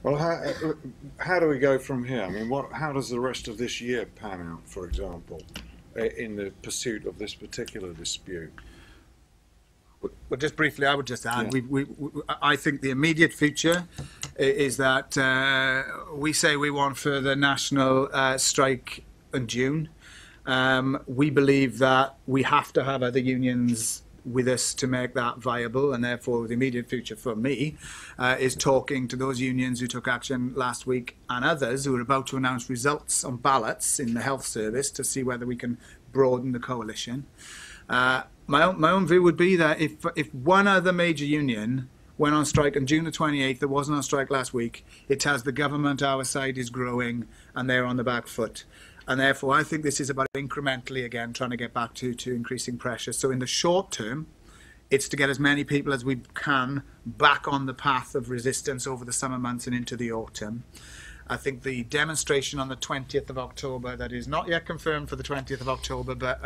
Well, how do we go from here? I mean, how does the rest of this year pan out, for example, in the pursuit of this particular dispute? Well, just briefly, I would just add, Yeah. I think the immediate future is that we say we want further national strike in June. We believe that we have to have other unions with us to make that viable, and therefore the immediate future for me is talking to those unions who took action last week and others who are about to announce results on ballots in the health service to see whether we can broaden the coalition. My own view would be that if one other major union went on strike on June the 28th that wasn't on strike last week, it tells the government our side is growing and they're on the back foot. And therefore, I think this is about incrementally, again, trying to get back to increasing pressure. So in the short term, it's to get as many people as we can back on the path of resistance over the summer months and into the autumn. I think the demonstration on the 20th of October, that is not yet confirmed for the 20th of October, but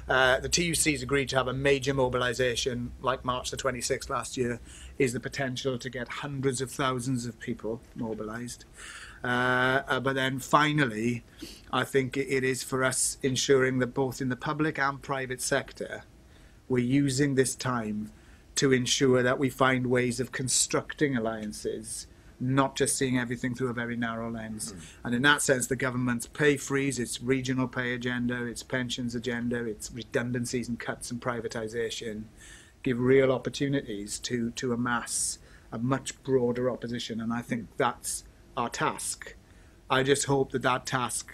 the TUC's agreed to have a major mobilisation like March the 26th last year, is the potential to get hundreds of thousands of people mobilised. But then finally, I think it is for us ensuring that both in the public and private sector, we're using this time to ensure that we find ways of constructing alliances, not just seeing everything through a very narrow lens. And in that sense, the government's pay freeze, its regional pay agenda, its pensions agenda, its redundancies and cuts and privatisation give real opportunities to amass a much broader opposition. And I think that's our task. I just hope that task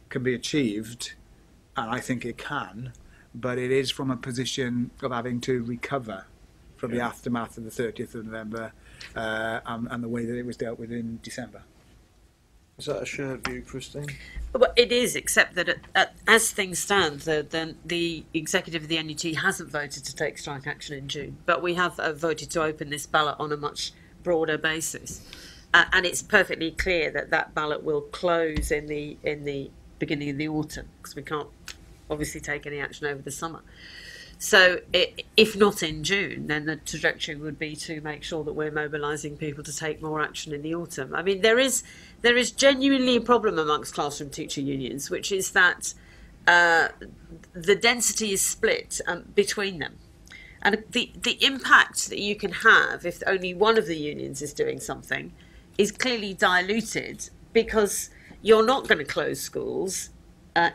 can be achieved, and I think it can, but it is from a position of having to recover from the aftermath of the 30th of November and the way that it was dealt with in December. Is that a shared view, Christine? Well, it is, except that as things stand, the executive of the NUT hasn't voted to take strike action in June, but we have voted to open this ballot on a much broader basis. And it's perfectly clear that ballot will close in the beginning of the autumn, because we can't obviously take any action over the summer. So if not in June, then the trajectory would be to make sure that we're mobilising people to take more action in the autumn. I mean, there is genuinely a problem amongst classroom teacher unions, which is that the density is split between them. And the impact that you can have if only one of the unions is doing something is clearly diluted, because you're not going to close schools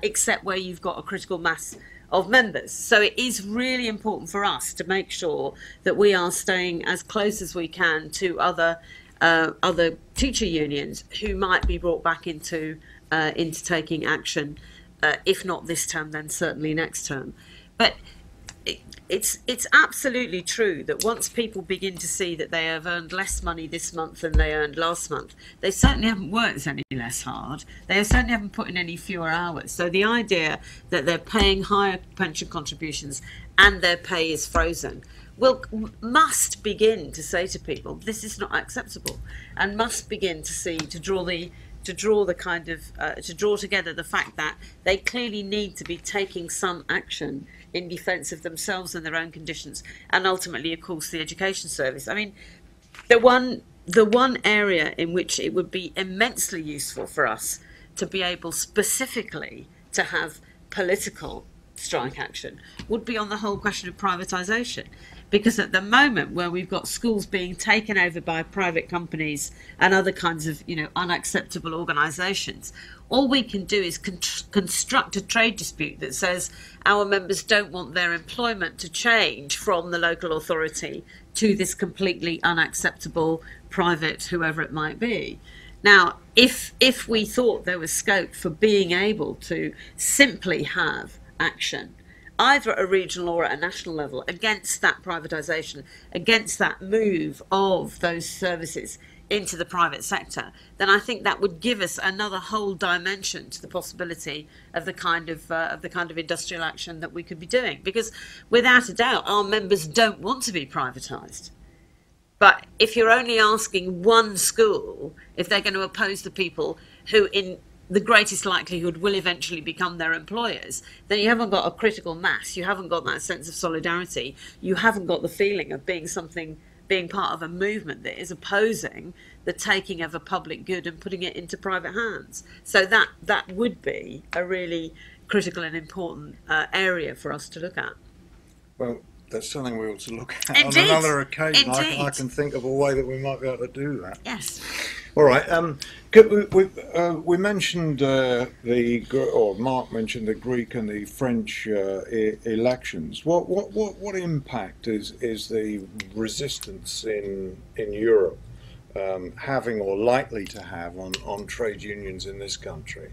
except where you've got a critical mass of members. So it is really important for us to make sure that we are staying as close as we can to other teacher unions who might be brought back into taking action, if not this term, then certainly next term. But it's absolutely true that once people begin to see that they have earned less money this month than they earned last month, they certainly haven't worked any less hard. They certainly haven't put in any fewer hours. So the idea that they're paying higher pension contributions and their pay is frozen must begin to say to people, this is not acceptable, and must begin to draw together the fact that they clearly need to be taking some action in defence of themselves and their own conditions, and ultimately, of course, the education service. I mean, the one area in which it would be immensely useful for us to be able specifically to have political strike action would be on the whole question of privatisation. Because at the moment, where we've got schools being taken over by private companies and other kinds of, unacceptable organisations, all we can do is construct a trade dispute that says our members don't want their employment to change from the local authority to this completely unacceptable private, whoever it might be. Now, if we thought there was scope for being able to simply have action, either at a regional or at a national level, against that privatisation, against that move of those services into the private sector, then I think that would give us another whole dimension to the possibility of the kind of industrial action that we could be doing. Because without a doubt, our members don't want to be privatised. But if you're only asking one school if they're going to oppose the people who, in the greatest likelihood, will eventually become their employers, then you haven't got a critical mass, you haven't got that sense of solidarity, you haven't got the feeling of being part of a movement that is opposing the taking of a public good and putting it into private hands. So that would be a really critical and important area for us to look at. Well, that's something we ought to look at Indeed. on another occasion. Indeed. I can think of a way that we might be able to do that. Yes. All right. We mentioned or Mark mentioned the Greek and the French elections. What impact is the resistance in Europe having or likely to have on trade unions in this country?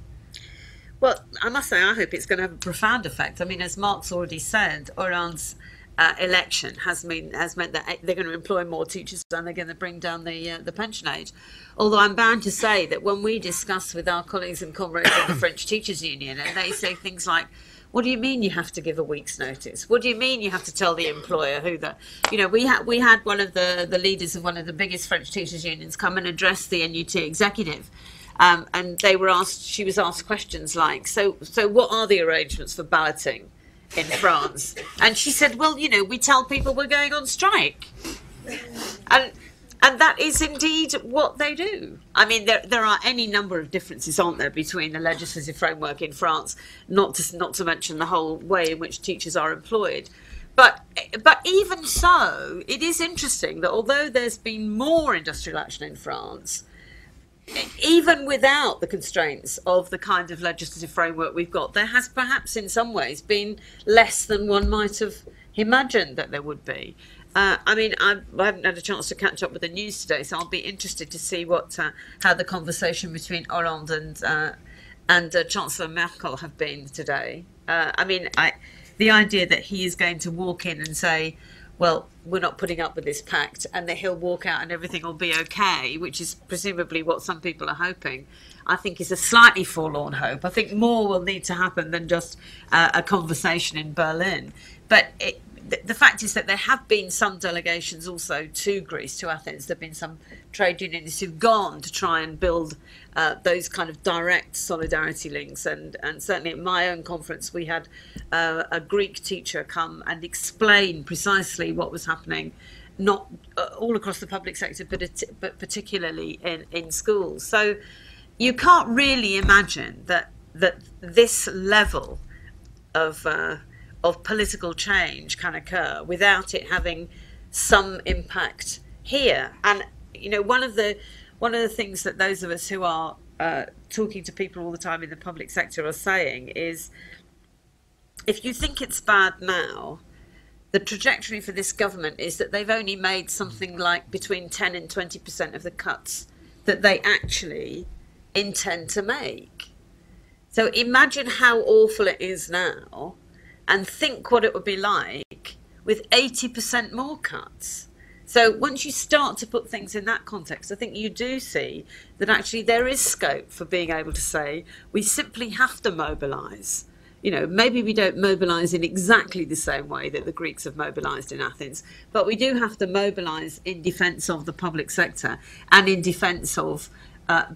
Well, I must say, I hope it's going to have a profound effect. I mean, as Mark's already said, Hollande's election has meant that they're going to employ more teachers and they're going to bring down the pension age. Although I'm bound to say that when we discuss with our colleagues and comrades in the French Teachers Union, and they say things like, what do you mean you have to give a week's notice? What do you mean you have to tell the employer who the... You know, we had one of the leaders of one of the biggest French teachers unions come and address the NUT executive. And she was asked questions like, so what are the arrangements for balloting in France? And she said, well, you know, we tell people we're going on strike. And that is indeed what they do. I mean, there are any number of differences, aren't there, between the legislative framework in France, not to mention the whole way in which teachers are employed. But even so, it is interesting that although there's been more industrial action in France, even without the constraints of the kind of legislative framework we've got, there has perhaps in some ways been less than one might have imagined that there would be. I mean, I haven't had a chance to catch up with the news today, so I'll be interested to see how the conversation between Hollande and Chancellor Merkel have been today. I mean, the idea that he is going to walk in and say, well, we're not putting up with this pact, and that he'll walk out and everything will be okay, which is presumably what some people are hoping, I think is a slightly forlorn hope. I think more will need to happen than just a conversation in Berlin. But the fact is that there have been some delegations also to Greece, to Athens. There have been some trade unionists who've gone to try and build those kind of direct solidarity links. And certainly at my own conference, we had a Greek teacher come and explain precisely what was happening, not all across the public sector, but particularly in schools. So you can't really imagine that this level of political change can occur without it having some impact here. And you know, one of the things that those of us who are talking to people all the time in the public sector are saying is, if you think it's bad now, the trajectory for this government is that they've only made something like between 10 and 20% of the cuts that they actually intend to make. So imagine how awful it is now, and think what it would be like with 80% more cuts. So once you start to put things in that context, I think you do see that actually there is scope for being able to say, we simply have to mobilise. You know, maybe we don't mobilise in exactly the same way that the Greeks have mobilised in Athens, but we do have to mobilise in defence of the public sector and in defence of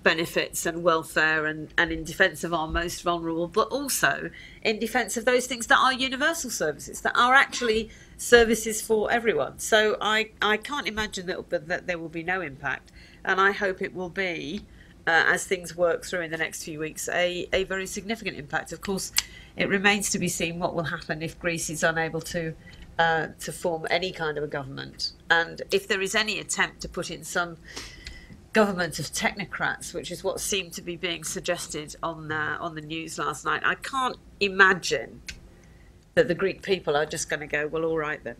benefits and welfare and in defence of our most vulnerable, but also in defence of those things that are universal services, that are actually services for everyone. So I can't imagine that there will be no impact, and I hope it will be, as things work through in the next few weeks, a very significant impact. Of course, it remains to be seen what will happen if Greece is unable to form any kind of a government, and if there is any attempt to put in some government of technocrats, which is what seemed to be being suggested on the news last night. I can't imagine that the Greek people are just going to go, well, all right then,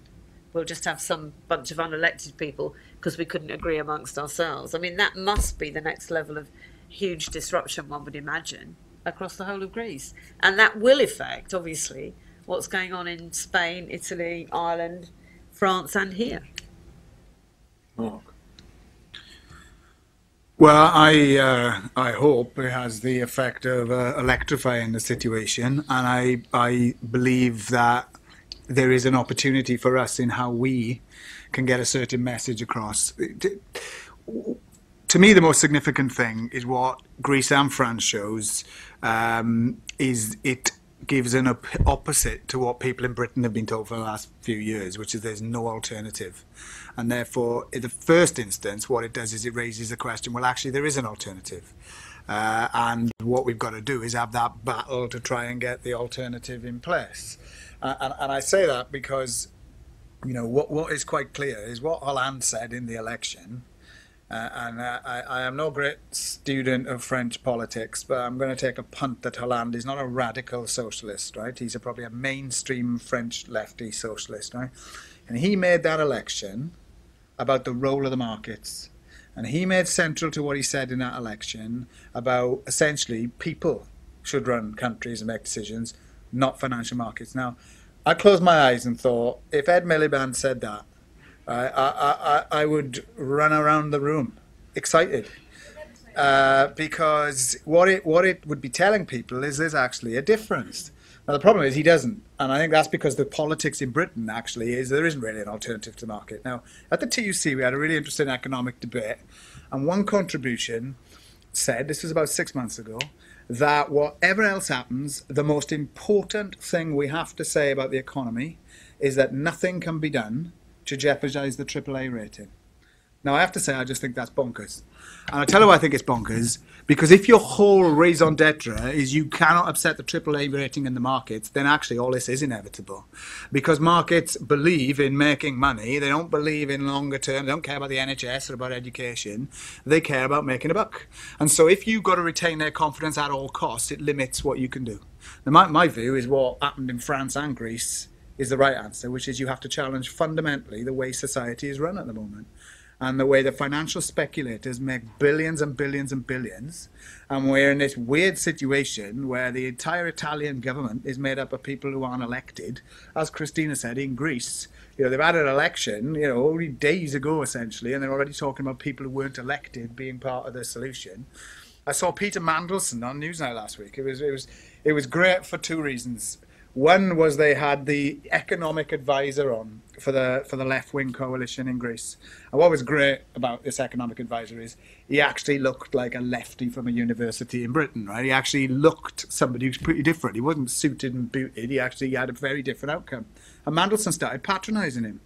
we'll just have some bunch of unelected people because we couldn't agree amongst ourselves. I mean, that must be the next level of huge disruption, one would imagine, across the whole of Greece. And that will affect, obviously, what's going on in Spain, Italy, Ireland, France, and here. Mark. Well, I hope it has the effect of electrifying the situation, and I believe that there is an opportunity for us in how we can get a certain message across. To me, the most significant thing is what Greece and France shows, is it gives an opposite to what people in Britain have been told for the last few years, which is there's no alternative. And therefore, in the first instance, what it does is it raises the question, well, actually, there is an alternative. And what we've got to do is have that battle to try and get the alternative in place. And I say that because, you know, what is quite clear is what Hollande said in the election. I am no great student of French politics, but I'm going to take a punt that Hollande is not a radical socialist, right? He's probably a mainstream French lefty socialist, right? And he made that election about the role of the markets. And he made central to what he said in that election about essentially people should run countries and make decisions, not financial markets. Now, I closed my eyes and thought, if Ed Miliband said that, I would run around the room excited because what it would be telling people is there's actually a difference. Now the problem is he doesn't, and I think that's because the politics in Britain actually is there isn't really an alternative to the market. Now at the TUC we had a really interesting economic debate, and one contribution said, this was about 6 months ago, that whatever else happens, the most important thing we have to say about the economy is that nothing can be done to jeopardize the AAA rating. Now, I have to say, I just think that's bonkers. And I'll tell you why I think it's bonkers. Because if your whole raison d'etre is you cannot upset the AAA rating in the markets, then actually all this is inevitable. Because markets believe in making money. They don't believe in longer term. They don't care about the NHS or about education. They care about making a buck. And so if you've got to retain their confidence at all costs, it limits what you can do. Now, my view is what happened in France and Greece is the right answer, which is you have to challenge fundamentally the way society is run at the moment and the way the financial speculators make billions and billions and billions. And we're in this weird situation where the entire Italian government is made up of people who aren't elected. As Christina said, in Greece, you know, they've had an election, you know, only days ago essentially, and they're already talking about people who weren't elected being part of the solution. I saw Peter Mandelson on Newsnight last week. It was great for two reasons. One was they had the economic advisor on for the left-wing coalition in Greece. And what was great about this economic advisor is he actually looked like a lefty from a university in Britain, right? He actually looked somebody who's pretty different. He wasn't suited and booted. He actually had a very different outcome. And Mandelson started patronising him.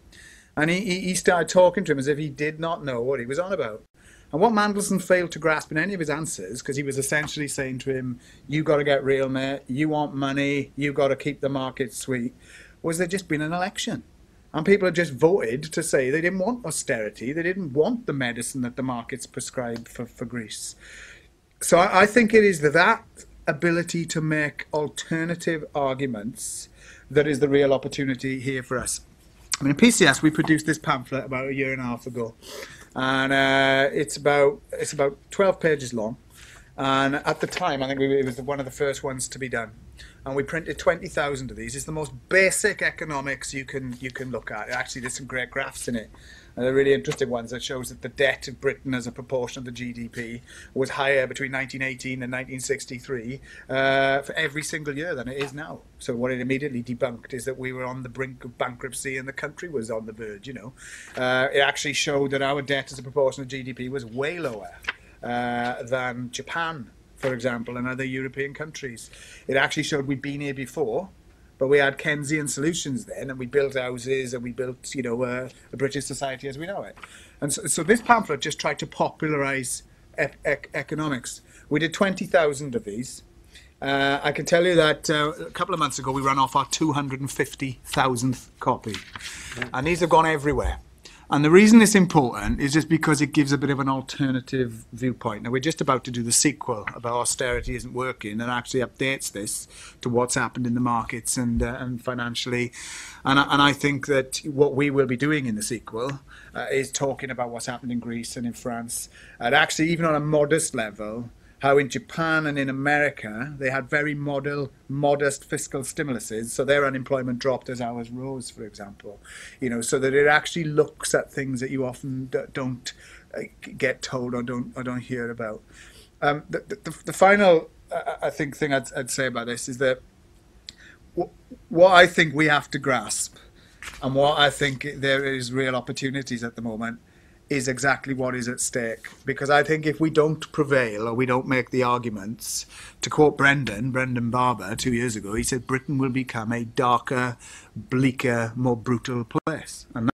And he started talking to him as if he did not know what he was on about. And what Mandelson failed to grasp in any of his answers, because he was essentially saying to him, you got to get real, mate, you want money, you got to keep the market sweet, was there just been an election. And people had just voted to say they didn't want austerity, they didn't want the medicine that the markets prescribed for Greece. So I think it is that ability to make alternative arguments that is the real opportunity here for us. I mean, in PCS, we produced this pamphlet about a year and a half ago. And it's about 12 pages long, and at the time I think it was one of the first ones to be done, and we printed 20,000 of these. It's the most basic economics you can look at. Actually, there's some great graphs in it, and they're really interesting ones that shows that the debt of Britain as a proportion of the GDP was higher between 1918 and 1963 for every single year than it is now. So what it immediately debunked is that we were on the brink of bankruptcy and the country was on the verge, you know. It actually showed that our debt as a proportion of GDP was way lower than Japan, for example, and other European countries. It actually showed we'd been here before, but we had Keynesian solutions then, and we built houses, and we built, you know, a British society as we know it. And so this pamphlet just tried to popularise economics. We did 20,000 of these. I can tell you that a couple of months ago we ran off our 250,000th copy, and these have gone everywhere. And the reason it's important is just because it gives a bit of an alternative viewpoint. Now, we're just about to do the sequel about austerity isn't working, and actually updates this to what's happened in the markets and financially. And I think that what we will be doing in the sequel is talking about what's happened in Greece and in France, and actually even on a modest level, how in Japan and in America they had very modest fiscal stimuluses, so their unemployment dropped as ours rose, for example. You know, so that it actually looks at things that you often don't get told or don't hear about. The final, I think, thing I'd say about this is that what I think we have to grasp, and what I think there is real opportunities at the moment, is exactly what is at stake. Because I think if we don't prevail or we don't make the arguments, to quote Brendan Barber 2 years ago, he said Britain will become a darker, bleaker, more brutal place. And